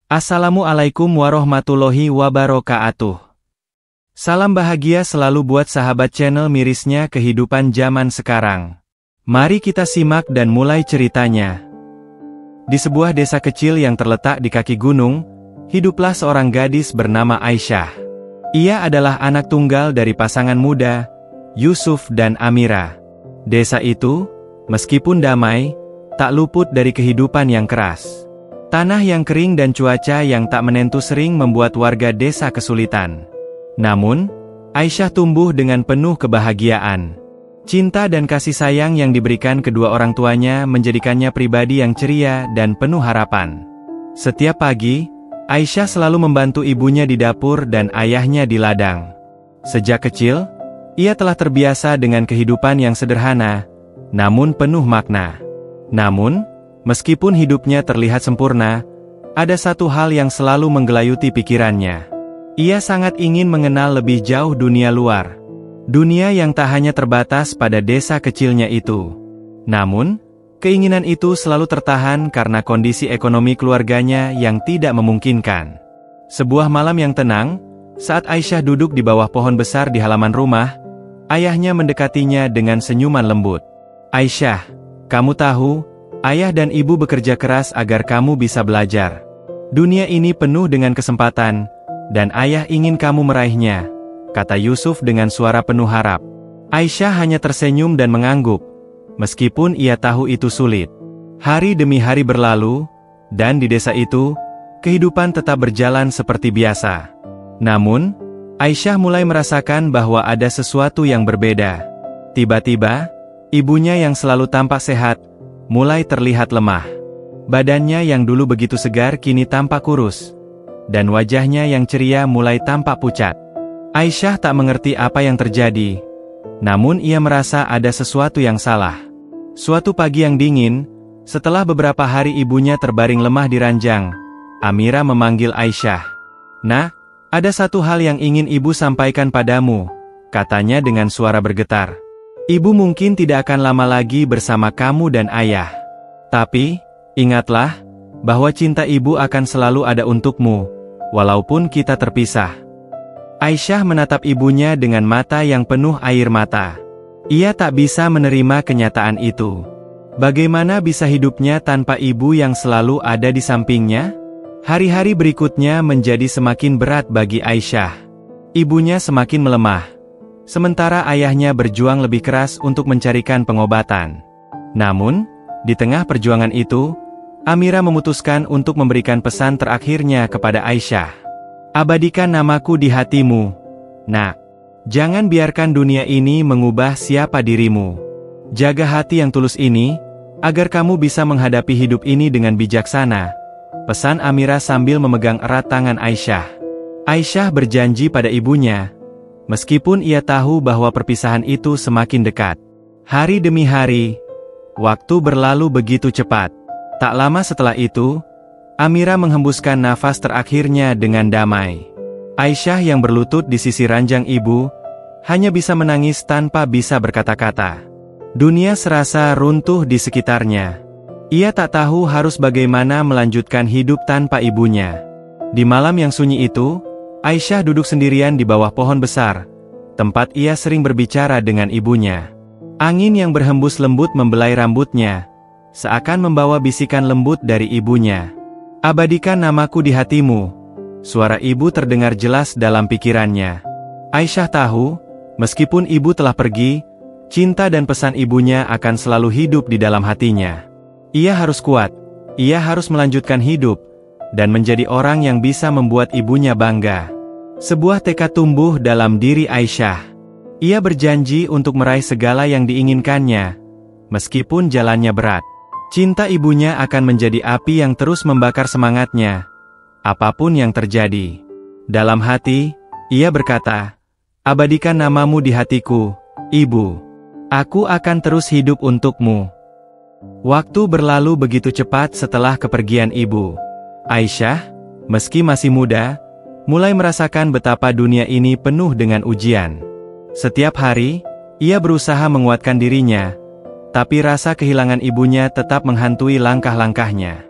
Assalamualaikum warahmatullahi wabarakatuh. Salam bahagia selalu buat sahabat channel mirisnya kehidupan zaman sekarang. Mari kita simak dan mulai ceritanya. Di sebuah desa kecil yang terletak di kaki gunung, hiduplah seorang gadis bernama Aisyah. Ia adalah anak tunggal dari pasangan muda, Yusuf dan Amira. Desa itu, meskipun damai, tak luput dari kehidupan yang keras. Tanah yang kering dan cuaca yang tak menentu sering membuat warga desa kesulitan. Namun, Aisyah tumbuh dengan penuh kebahagiaan. Cinta dan kasih sayang yang diberikan kedua orang tuanya menjadikannya pribadi yang ceria dan penuh harapan. Setiap pagi, Aisyah selalu membantu ibunya di dapur dan ayahnya di ladang. Sejak kecil, ia telah terbiasa dengan kehidupan yang sederhana, namun penuh makna. Namun, meskipun hidupnya terlihat sempurna, ada satu hal yang selalu menggelayuti pikirannya. Ia sangat ingin mengenal lebih jauh dunia luar. Dunia yang tak hanya terbatas pada desa kecilnya itu. Namun, keinginan itu selalu tertahan karena kondisi ekonomi keluarganya yang tidak memungkinkan. Sebuah malam yang tenang, saat Aisyah duduk di bawah pohon besar di halaman rumah, ayahnya mendekatinya dengan senyuman lembut. "Aisyah, kamu tahu, ayah dan ibu bekerja keras agar kamu bisa belajar. Dunia ini penuh dengan kesempatan, dan ayah ingin kamu meraihnya," kata Yusuf dengan suara penuh harap. Aisyah hanya tersenyum dan mengangguk, meskipun ia tahu itu sulit. Hari demi hari berlalu, dan di desa itu, kehidupan tetap berjalan seperti biasa. Namun, Aisyah mulai merasakan bahwa ada sesuatu yang berbeda. Tiba-tiba, ibunya yang selalu tampak sehat, mulai terlihat lemah. Badannya yang dulu begitu segar kini tampak kurus, dan wajahnya yang ceria mulai tampak pucat. Aisyah tak mengerti apa yang terjadi, namun ia merasa ada sesuatu yang salah. Suatu pagi yang dingin, setelah beberapa hari ibunya terbaring lemah di ranjang, Amira memanggil Aisyah. "Nak, ada satu hal yang ingin ibu sampaikan padamu," katanya dengan suara bergetar. "Ibu mungkin tidak akan lama lagi bersama kamu dan ayah. Tapi, ingatlah, bahwa cinta ibu akan selalu ada untukmu, walaupun kita terpisah." Aisyah menatap ibunya dengan mata yang penuh air mata. Ia tak bisa menerima kenyataan itu. Bagaimana bisa hidupnya tanpa ibu yang selalu ada di sampingnya? Hari-hari berikutnya menjadi semakin berat bagi Aisyah. Ibunya semakin melemah, sementara ayahnya berjuang lebih keras untuk mencarikan pengobatan. Namun, di tengah perjuangan itu, Amira memutuskan untuk memberikan pesan terakhirnya kepada Aisyah. "Abadikan namaku di hatimu, Nak. Jangan biarkan dunia ini mengubah siapa dirimu. Jaga hati yang tulus ini, agar kamu bisa menghadapi hidup ini dengan bijaksana," pesan Amira sambil memegang erat tangan Aisyah. Aisyah berjanji pada ibunya, meskipun ia tahu bahwa perpisahan itu semakin dekat. Hari demi hari, waktu berlalu begitu cepat. Tak lama setelah itu, Amira menghembuskan nafas terakhirnya dengan damai. Aisyah yang berlutut di sisi ranjang ibu, hanya bisa menangis tanpa bisa berkata-kata. Dunia serasa runtuh di sekitarnya. Ia tak tahu harus bagaimana melanjutkan hidup tanpa ibunya. Di malam yang sunyi itu, Aisyah duduk sendirian di bawah pohon besar, tempat ia sering berbicara dengan ibunya. Angin yang berhembus lembut membelai rambutnya, seakan membawa bisikan lembut dari ibunya. "Abadikan namaku di hatimu," suara ibu terdengar jelas dalam pikirannya. Aisyah tahu, meskipun ibu telah pergi, cinta dan pesan ibunya akan selalu hidup di dalam hatinya. Ia harus kuat, ia harus melanjutkan hidup, dan menjadi orang yang bisa membuat ibunya bangga. Sebuah tekad tumbuh dalam diri Aisyah. Ia berjanji untuk meraih segala yang diinginkannya, meskipun jalannya berat. Cinta ibunya akan menjadi api yang terus membakar semangatnya, apapun yang terjadi. Dalam hati, ia berkata, "Abadikan namamu di hatiku, Ibu. Aku akan terus hidup untukmu." Waktu berlalu begitu cepat setelah kepergian ibu. Aisyah, meski masih muda, mulai merasakan betapa dunia ini penuh dengan ujian. Setiap hari, ia berusaha menguatkan dirinya, tapi rasa kehilangan ibunya tetap menghantui langkah-langkahnya.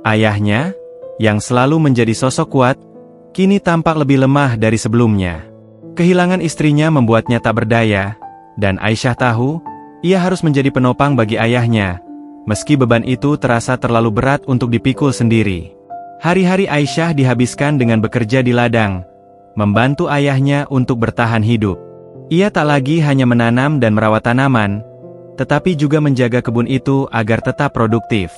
Ayahnya, yang selalu menjadi sosok kuat, kini tampak lebih lemah dari sebelumnya. Kehilangan istrinya membuatnya tak berdaya, dan Aisyah tahu, ia harus menjadi penopang bagi ayahnya, meski beban itu terasa terlalu berat untuk dipikul sendiri. Hari-hari Aisyah dihabiskan dengan bekerja di ladang, membantu ayahnya untuk bertahan hidup. Ia tak lagi hanya menanam dan merawat tanaman, tetapi juga menjaga kebun itu agar tetap produktif.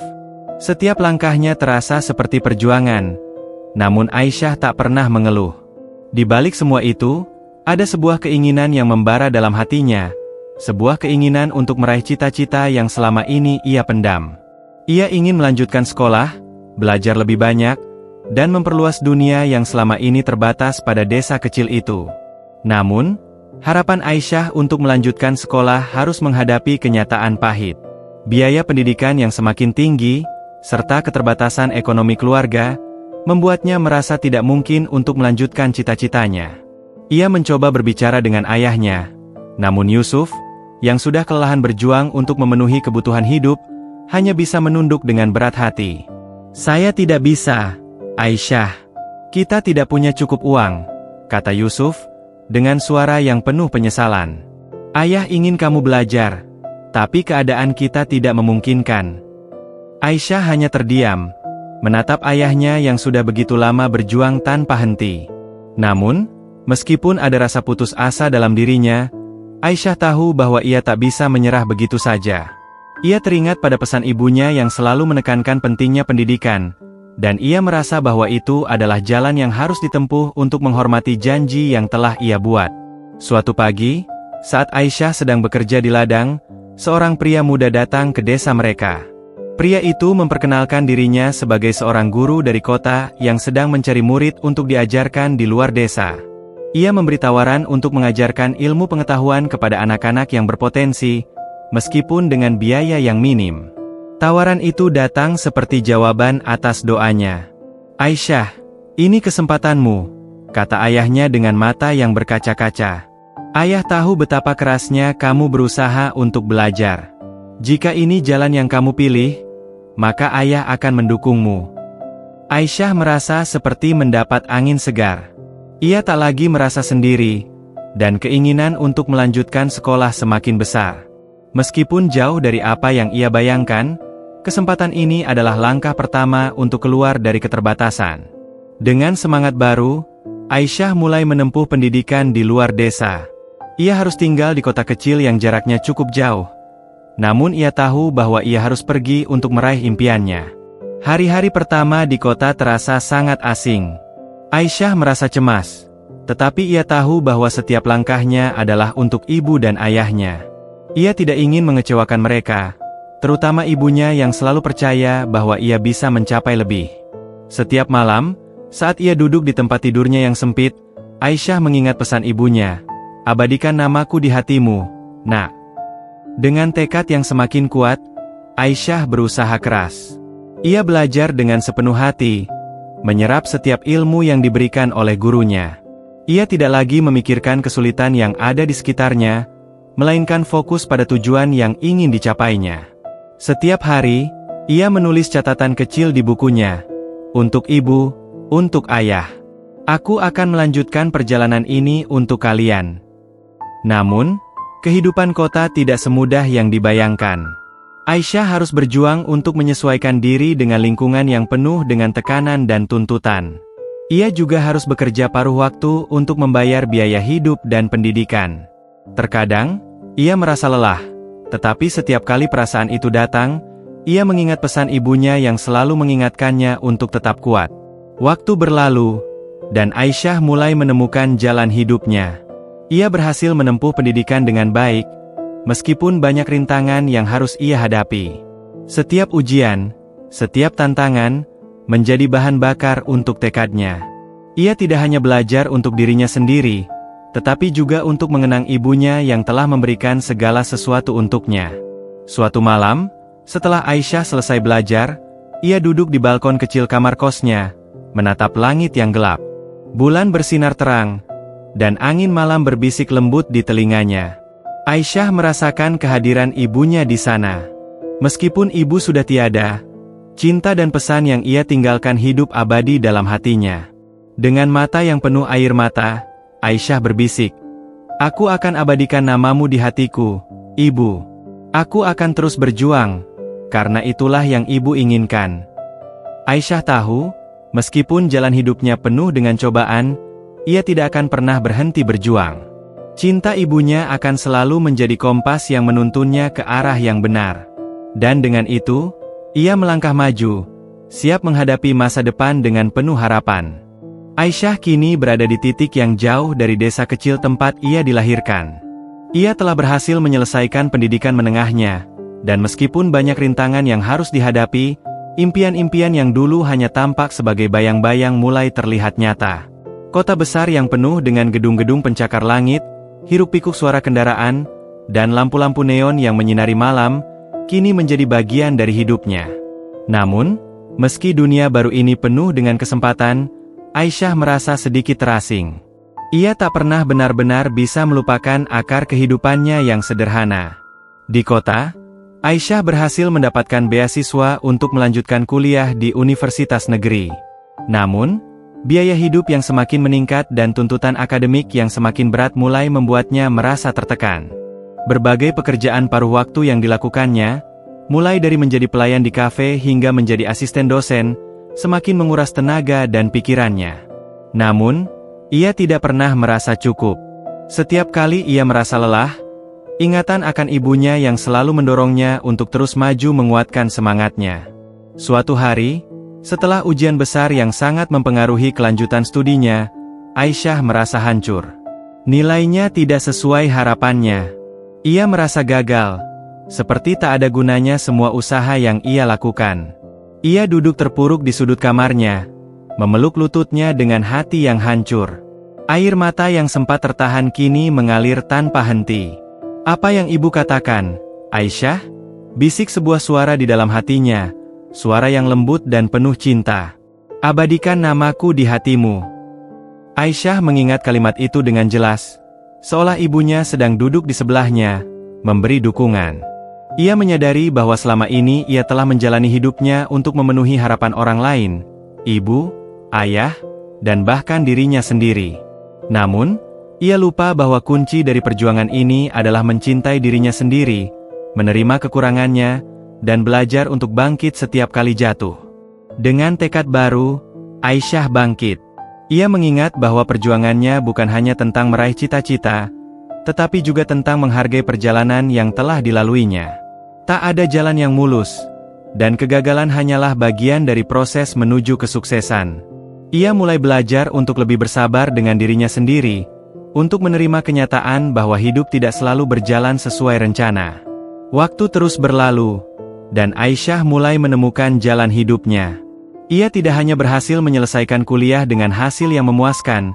Setiap langkahnya terasa seperti perjuangan, namun Aisyah tak pernah mengeluh. Di balik semua itu, ada sebuah keinginan yang membara dalam hatinya, sebuah keinginan untuk meraih cita-cita yang selama ini ia pendam. Ia ingin melanjutkan sekolah, belajar lebih banyak, dan memperluas dunia yang selama ini terbatas pada desa kecil itu. Namun, harapan Aisyah untuk melanjutkan sekolah harus menghadapi kenyataan pahit. Biaya pendidikan yang semakin tinggi, serta keterbatasan ekonomi keluarga, membuatnya merasa tidak mungkin untuk melanjutkan cita-citanya. Ia mencoba berbicara dengan ayahnya, namun Yusuf, yang sudah kelelahan berjuang untuk memenuhi kebutuhan hidup, hanya bisa menunduk dengan berat hati. "Saya tidak bisa, Aisyah. Kita tidak punya cukup uang," kata Yusuf, dengan suara yang penuh penyesalan. "Ayah ingin kamu belajar, tapi keadaan kita tidak memungkinkan." Aisyah hanya terdiam, menatap ayahnya yang sudah begitu lama berjuang tanpa henti. Namun, meskipun ada rasa putus asa dalam dirinya, Aisyah tahu bahwa ia tak bisa menyerah begitu saja. Ia teringat pada pesan ibunya yang selalu menekankan pentingnya pendidikan, dan ia merasa bahwa itu adalah jalan yang harus ditempuh untuk menghormati janji yang telah ia buat. Suatu pagi, saat Aisyah sedang bekerja di ladang, seorang pria muda datang ke desa mereka. Pria itu memperkenalkan dirinya sebagai seorang guru dari kota yang sedang mencari murid untuk diajarkan di luar desa. Ia memberi tawaran untuk mengajarkan ilmu pengetahuan kepada anak-anak yang berpotensi, meskipun dengan biaya yang minim. Tawaran itu datang seperti jawaban atas doanya. "Aisyah, ini kesempatanmu," kata ayahnya dengan mata yang berkaca-kaca. "Ayah tahu betapa kerasnya kamu berusaha untuk belajar. Jika ini jalan yang kamu pilih, maka ayah akan mendukungmu." Aisyah merasa seperti mendapat angin segar. Ia tak lagi merasa sendiri, dan keinginan untuk melanjutkan sekolah semakin besar. Meskipun jauh dari apa yang ia bayangkan, kesempatan ini adalah langkah pertama untuk keluar dari keterbatasan. Dengan semangat baru, Aisyah mulai menempuh pendidikan di luar desa. Ia harus tinggal di kota kecil yang jaraknya cukup jauh. Namun ia tahu bahwa ia harus pergi untuk meraih impiannya. Hari-hari pertama di kota terasa sangat asing. Aisyah merasa cemas, tetapi ia tahu bahwa setiap langkahnya adalah untuk ibu dan ayahnya. Ia tidak ingin mengecewakan mereka, terutama ibunya yang selalu percaya bahwa ia bisa mencapai lebih. Setiap malam, saat ia duduk di tempat tidurnya yang sempit, Aisyah mengingat pesan ibunya, "Abadikan namaku di hatimu, Nak." Dengan tekad yang semakin kuat, Aisyah berusaha keras. Ia belajar dengan sepenuh hati, menyerap setiap ilmu yang diberikan oleh gurunya. Ia tidak lagi memikirkan kesulitan yang ada di sekitarnya, melainkan fokus pada tujuan yang ingin dicapainya. Setiap hari, ia menulis catatan kecil di bukunya. "Untuk ibu, untuk ayah. Aku akan melanjutkan perjalanan ini untuk kalian." Namun, kehidupan kota tidak semudah yang dibayangkan. Aisyah harus berjuang untuk menyesuaikan diri dengan lingkungan yang penuh dengan tekanan dan tuntutan. Ia juga harus bekerja paruh waktu untuk membayar biaya hidup dan pendidikan. Terkadang, ia merasa lelah, tetapi setiap kali perasaan itu datang, ia mengingat pesan ibunya yang selalu mengingatkannya untuk tetap kuat. Waktu berlalu, dan Aisyah mulai menemukan jalan hidupnya. Ia berhasil menempuh pendidikan dengan baik, meskipun banyak rintangan yang harus ia hadapi. Setiap ujian, setiap tantangan, menjadi bahan bakar untuk tekadnya. Ia tidak hanya belajar untuk dirinya sendiri, tetapi juga untuk mengenang ibunya yang telah memberikan segala sesuatu untuknya. Suatu malam, setelah Aisyah selesai belajar, ia duduk di balkon kecil kamar kosnya, menatap langit yang gelap. Bulan bersinar terang, dan angin malam berbisik lembut di telinganya. Aisyah merasakan kehadiran ibunya di sana. Meskipun ibu sudah tiada, Cinta dan pesan yang ia tinggalkan hidup abadi dalam hatinya. Dengan mata yang penuh air mata, Aisyah berbisik, "Aku akan abadikan namamu di hatiku, Ibu. Aku akan terus berjuang, karena itulah yang Ibu inginkan." Aisyah tahu, meskipun jalan hidupnya penuh dengan cobaan, ia tidak akan pernah berhenti berjuang. Cinta ibunya akan selalu menjadi kompas yang menuntunnya ke arah yang benar. Dan dengan itu, ia melangkah maju, siap menghadapi masa depan dengan penuh harapan. Aisyah kini berada di titik yang jauh dari desa kecil tempat ia dilahirkan. Ia telah berhasil menyelesaikan pendidikan menengahnya, dan meskipun banyak rintangan yang harus dihadapi, impian-impian yang dulu hanya tampak sebagai bayang-bayang mulai terlihat nyata. Kota besar yang penuh dengan gedung-gedung pencakar langit, hiruk-pikuk suara kendaraan, dan lampu-lampu neon yang menyinari malam, kini menjadi bagian dari hidupnya. Namun, meski dunia baru ini penuh dengan kesempatan, Aisyah merasa sedikit terasing. Ia tak pernah benar-benar bisa melupakan akar kehidupannya yang sederhana. Di kota, Aisyah berhasil mendapatkan beasiswa untuk melanjutkan kuliah di universitas negeri. Namun, biaya hidup yang semakin meningkat dan tuntutan akademik yang semakin berat mulai membuatnya merasa tertekan. Berbagai pekerjaan paruh waktu yang dilakukannya, mulai dari menjadi pelayan di kafe hingga menjadi asisten dosen, semakin menguras tenaga dan pikirannya. Namun, ia tidak pernah merasa cukup. Setiap kali ia merasa lelah, ingatan akan ibunya yang selalu mendorongnya untuk terus maju menguatkan semangatnya. Suatu hari, setelah ujian besar yang sangat mempengaruhi kelanjutan studinya, Aisyah merasa hancur. Nilainya tidak sesuai harapannya. Ia merasa gagal, seperti tak ada gunanya semua usaha yang ia lakukan. Ia duduk terpuruk di sudut kamarnya, memeluk lututnya dengan hati yang hancur. Air mata yang sempat tertahan kini mengalir tanpa henti. "Apa yang ibu katakan, Aisyah?" bisik sebuah suara di dalam hatinya, suara yang lembut dan penuh cinta. "Abadikan namaku di hatimu." Aisyah mengingat kalimat itu dengan jelas, seolah ibunya sedang duduk di sebelahnya, memberi dukungan. Ia menyadari bahwa selama ini ia telah menjalani hidupnya untuk memenuhi harapan orang lain, ibu, ayah, dan bahkan dirinya sendiri. Namun, ia lupa bahwa kunci dari perjuangan ini adalah mencintai dirinya sendiri, menerima kekurangannya, dan belajar untuk bangkit setiap kali jatuh. Dengan tekad baru, Aisyah bangkit. Ia mengingat bahwa perjuangannya bukan hanya tentang meraih cita-cita, tetapi juga tentang menghargai perjalanan yang telah dilaluinya. Tak ada jalan yang mulus, dan kegagalan hanyalah bagian dari proses menuju kesuksesan. Ia mulai belajar untuk lebih bersabar dengan dirinya sendiri, untuk menerima kenyataan bahwa hidup tidak selalu berjalan sesuai rencana. Waktu terus berlalu, dan Aisyah mulai menemukan jalan hidupnya. Ia tidak hanya berhasil menyelesaikan kuliah dengan hasil yang memuaskan,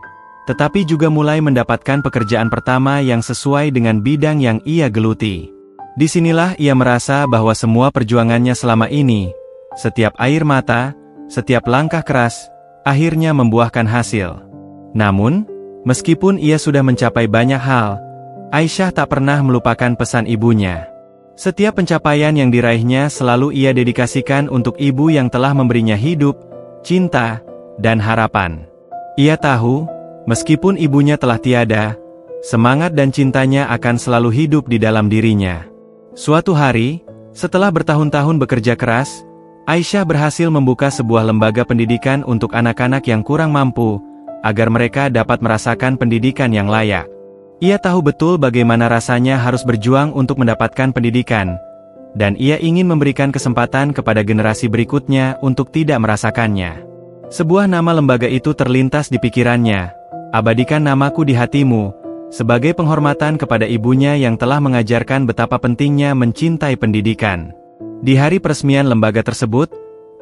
tetapi juga mulai mendapatkan pekerjaan pertama yang sesuai dengan bidang yang ia geluti. Disinilah ia merasa bahwa semua perjuangannya selama ini, setiap air mata, setiap langkah keras, akhirnya membuahkan hasil. Namun, meskipun ia sudah mencapai banyak hal, Aisyah tak pernah melupakan pesan ibunya. Setiap pencapaian yang diraihnya selalu ia dedikasikan untuk ibu yang telah memberinya hidup, cinta, dan harapan. Ia tahu, meskipun ibunya telah tiada, semangat dan cintanya akan selalu hidup di dalam dirinya. Suatu hari, setelah bertahun-tahun bekerja keras, Aisyah berhasil membuka sebuah lembaga pendidikan untuk anak-anak yang kurang mampu, agar mereka dapat merasakan pendidikan yang layak. Ia tahu betul bagaimana rasanya harus berjuang untuk mendapatkan pendidikan, dan ia ingin memberikan kesempatan kepada generasi berikutnya untuk tidak merasakannya. Sebuah nama lembaga itu terlintas di pikirannya, "Abadikan namaku di hatimu," sebagai penghormatan kepada ibunya yang telah mengajarkan betapa pentingnya mencintai pendidikan. Di hari peresmian lembaga tersebut,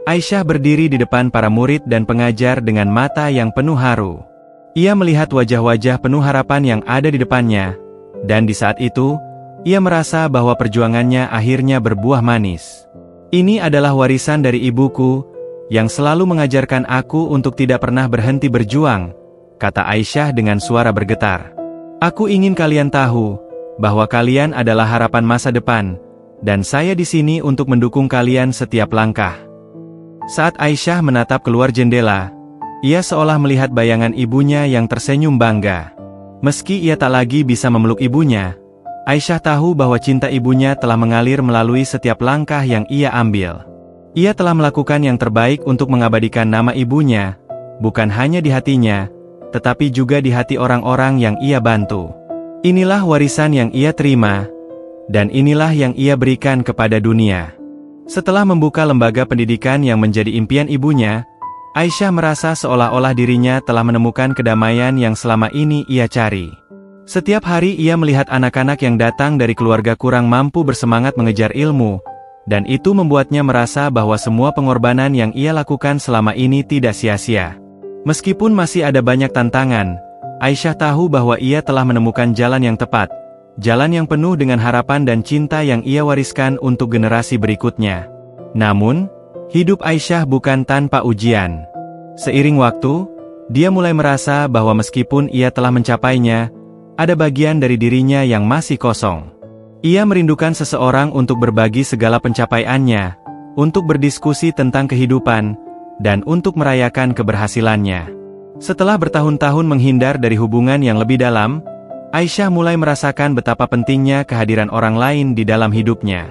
Aisyah berdiri di depan para murid dan pengajar dengan mata yang penuh haru. Ia melihat wajah-wajah penuh harapan yang ada di depannya, dan di saat itu, ia merasa bahwa perjuangannya akhirnya berbuah manis. "Ini adalah warisan dari ibuku, yang selalu mengajarkan aku untuk tidak pernah berhenti berjuang," kata Aisyah dengan suara bergetar. "Aku ingin kalian tahu, bahwa kalian adalah harapan masa depan, dan saya di sini untuk mendukung kalian setiap langkah." Saat Aisyah menatap keluar jendela, ia seolah melihat bayangan ibunya yang tersenyum bangga. Meski ia tak lagi bisa memeluk ibunya, Aisyah tahu bahwa cinta ibunya telah mengalir melalui setiap langkah yang ia ambil. Ia telah melakukan yang terbaik untuk mengabadikan nama ibunya, bukan hanya di hatinya, tetapi juga di hati orang-orang yang ia bantu. Inilah warisan yang ia terima, dan inilah yang ia berikan kepada dunia. Setelah membuka lembaga pendidikan yang menjadi impian ibunya, Aisyah merasa seolah-olah dirinya telah menemukan kedamaian yang selama ini ia cari. Setiap hari ia melihat anak-anak yang datang dari keluarga kurang mampu bersemangat mengejar ilmu, dan itu membuatnya merasa bahwa semua pengorbanan yang ia lakukan selama ini tidak sia-sia. Meskipun masih ada banyak tantangan, Aisyah tahu bahwa ia telah menemukan jalan yang tepat, jalan yang penuh dengan harapan dan cinta yang ia wariskan untuk generasi berikutnya. Namun, hidup Aisyah bukan tanpa ujian. Seiring waktu, dia mulai merasa bahwa meskipun ia telah mencapainya, ada bagian dari dirinya yang masih kosong. Ia merindukan seseorang untuk berbagi segala pencapaiannya, untuk berdiskusi tentang kehidupan, dan untuk merayakan keberhasilannya. Setelah bertahun-tahun menghindar dari hubungan yang lebih dalam, Aisyah mulai merasakan betapa pentingnya kehadiran orang lain di dalam hidupnya.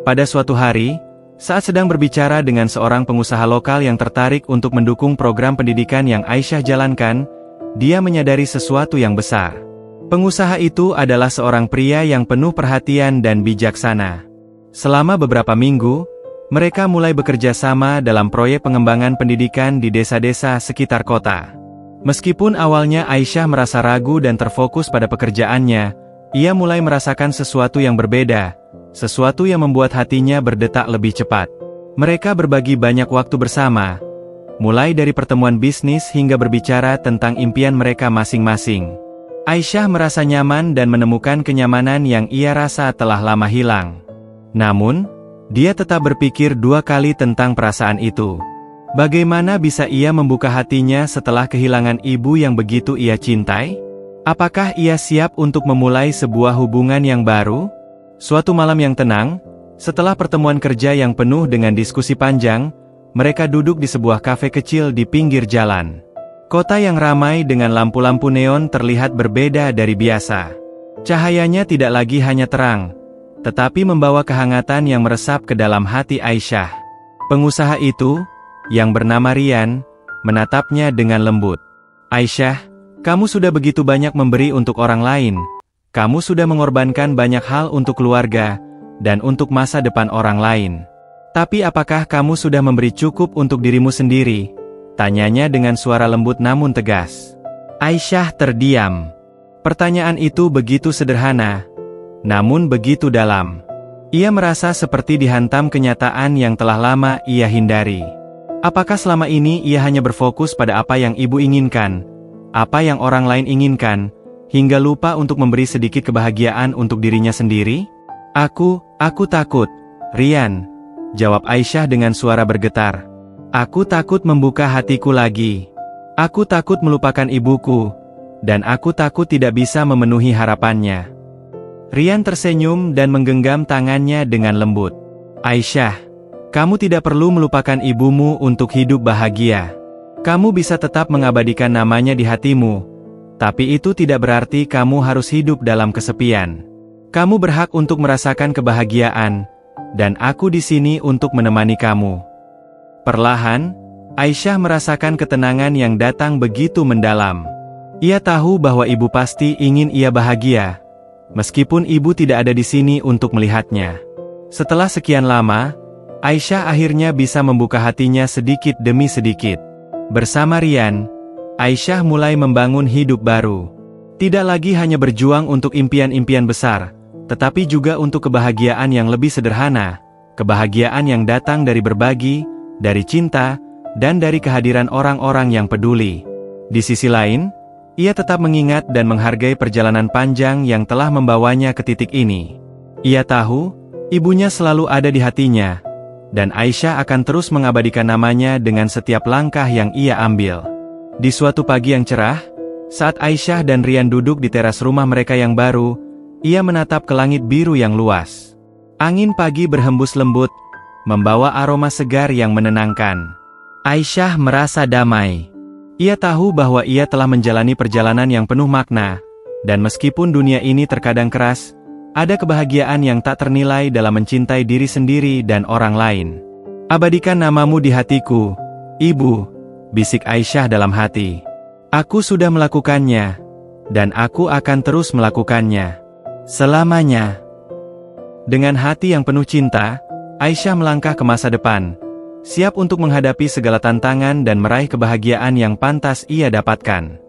Pada suatu hari, saat sedang berbicara dengan seorang pengusaha lokal yang tertarik untuk mendukung program pendidikan yang Aisyah jalankan, dia menyadari sesuatu yang besar. Pengusaha itu adalah seorang pria yang penuh perhatian dan bijaksana. Selama beberapa minggu, mereka mulai bekerja sama dalam proyek pengembangan pendidikan di desa-desa sekitar kota. Meskipun awalnya Aisyah merasa ragu dan terfokus pada pekerjaannya, ia mulai merasakan sesuatu yang berbeda, sesuatu yang membuat hatinya berdetak lebih cepat. Mereka berbagi banyak waktu bersama, mulai dari pertemuan bisnis hingga berbicara tentang impian mereka masing-masing. Aisyah merasa nyaman dan menemukan kenyamanan yang ia rasa telah lama hilang. Namun, dia tetap berpikir dua kali tentang perasaan itu. Bagaimana bisa ia membuka hatinya setelah kehilangan ibu yang begitu ia cintai? Apakah ia siap untuk memulai sebuah hubungan yang baru? Suatu malam yang tenang, setelah pertemuan kerja yang penuh dengan diskusi panjang, mereka duduk di sebuah kafe kecil di pinggir jalan. Kota yang ramai dengan lampu-lampu neon terlihat berbeda dari biasa. Cahayanya tidak lagi hanya terang, tetapi membawa kehangatan yang meresap ke dalam hati Aisyah. Pengusaha itu, yang bernama Rian, menatapnya dengan lembut. Aisyah, kamu sudah begitu banyak memberi untuk orang lain. Kamu sudah mengorbankan banyak hal untuk keluarga, dan untuk masa depan orang lain. Tapi apakah kamu sudah memberi cukup untuk dirimu sendiri? Tanyanya dengan suara lembut namun tegas. Aisyah terdiam. Pertanyaan itu begitu sederhana, namun begitu dalam. Ia merasa seperti dihantam kenyataan yang telah lama ia hindari. Apakah selama ini ia hanya berfokus pada apa yang ibu inginkan, apa yang orang lain inginkan, hingga lupa untuk memberi sedikit kebahagiaan untuk dirinya sendiri? Aku takut, Rian, jawab Aisyah dengan suara bergetar. Aku takut membuka hatiku lagi. Aku takut melupakan ibuku, dan aku takut tidak bisa memenuhi harapannya. Rian tersenyum dan menggenggam tangannya dengan lembut. Aisyah, kamu tidak perlu melupakan ibumu untuk hidup bahagia. Kamu bisa tetap mengabadikan namanya di hatimu, tapi itu tidak berarti kamu harus hidup dalam kesepian. Kamu berhak untuk merasakan kebahagiaan, dan aku di sini untuk menemani kamu. Perlahan, Aisyah merasakan ketenangan yang datang begitu mendalam. Ia tahu bahwa ibu pasti ingin ia bahagia, meskipun ibu tidak ada di sini untuk melihatnya. Setelah sekian lama, Aisyah akhirnya bisa membuka hatinya sedikit demi sedikit. Bersama Rian, Aisyah mulai membangun hidup baru. Tidak lagi hanya berjuang untuk impian-impian besar, tetapi juga untuk kebahagiaan yang lebih sederhana, kebahagiaan yang datang dari berbagi, dari cinta, dan dari kehadiran orang-orang yang peduli. Di sisi lain, ia tetap mengingat dan menghargai perjalanan panjang yang telah membawanya ke titik ini. Ia tahu, ibunya selalu ada di hatinya, dan Aisyah akan terus mengabadikan namanya dengan setiap langkah yang ia ambil. Di suatu pagi yang cerah, saat Aisyah dan Rian duduk di teras rumah mereka yang baru, ia menatap ke langit biru yang luas. Angin pagi berhembus lembut, membawa aroma segar yang menenangkan. Aisyah merasa damai. Ia tahu bahwa ia telah menjalani perjalanan yang penuh makna, dan meskipun dunia ini terkadang keras, ada kebahagiaan yang tak ternilai dalam mencintai diri sendiri dan orang lain. Abadikan namamu di hatiku, Ibu, bisik Aisyah dalam hati. Aku sudah melakukannya, dan aku akan terus melakukannya. Selamanya. Dengan hati yang penuh cinta, Aisyah melangkah ke masa depan, siap untuk menghadapi segala tantangan dan meraih kebahagiaan yang pantas ia dapatkan.